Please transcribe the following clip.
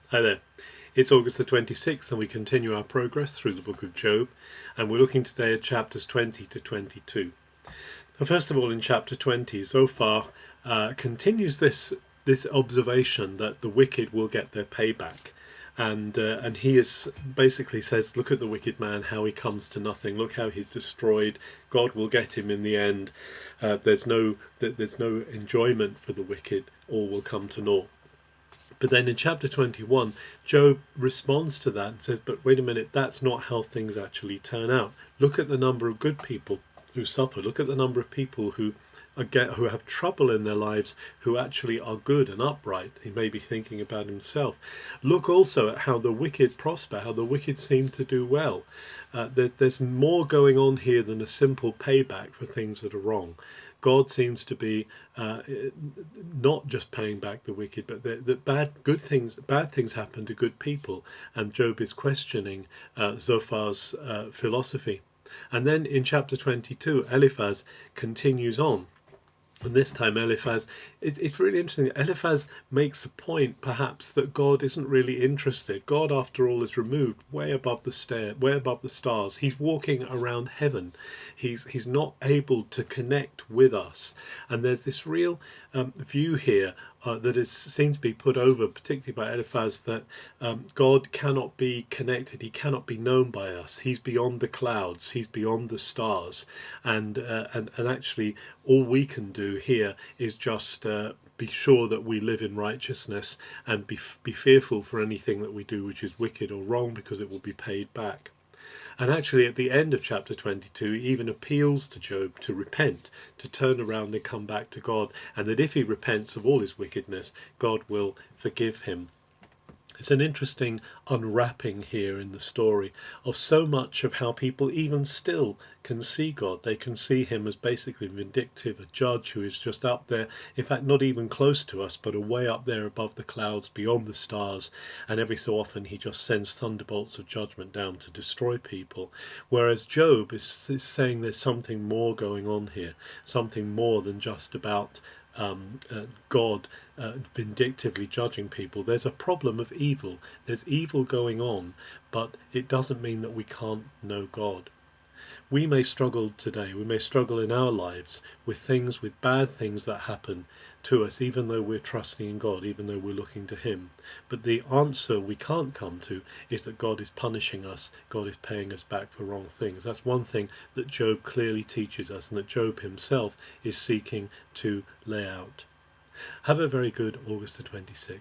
Hi there. It's August the 26th and we continue our progress through the book of Job, and we're looking today at chapters 20 to 22. Now, first of all, in chapter 20, Zophar continues this observation that the wicked will get their payback. And he is basically says, look at the wicked man, how he comes to nothing. Look how he's destroyed. God will get him in the end. There's no enjoyment for the wicked. All will come to naught. But then in chapter 21, Job responds to that and says, but wait a minute, that's not how things actually turn out. Look at the number of good people who suffer. Look at the number of people who have trouble in their lives, who actually are good and upright. He may be thinking about himself. Look also at how the wicked prosper, how the wicked seem to do well. There's more going on here than a simple payback for things that are wrong. God seems to be not just paying back the wicked, but that bad things happen to good people. And Job is questioning Zophar's philosophy. And then in chapter 22, Eliphaz continues on. And this time Eliphaz, it's really interesting. Eliphaz makes the point, perhaps, that God isn't really interested. God, after all, is removed way above the stars. He's walking around heaven. He's not able to connect with us. And there's this real view here that seems to be put over, particularly by Eliphaz, that God cannot be connected. He cannot be known by us. He's beyond the clouds. He's beyond the stars. And actually, all we can do here is just be sure that we live in righteousness and be fearful for anything that we do which is wicked or wrong, because it will be paid back. And actually at the end of chapter 22 he even appeals to Job to repent, to turn around and come back to God, and that if he repents of all his wickedness, God will forgive him. It's an interesting unwrapping here in the story of so much of how people even still can see God. They can see him as basically vindictive, a judge who is just up there, in fact not even close to us, but away up there above the clouds, beyond the stars, and every so often he just sends thunderbolts of judgment down to destroy people. Whereas Job is saying there's something more going on here, something more than just about God vindictively judging people. There's a problem of evil. There's evil going on, but it doesn't mean that we can't know God. We may struggle today, we may struggle in our lives with bad things that happen to us, even though we're trusting in God, even though we're looking to him. But the answer we can't come to is that God is punishing us, God is paying us back for wrong things. That's one thing that Job clearly teaches us, and that Job himself is seeking to lay out. Have a very good August the 26th.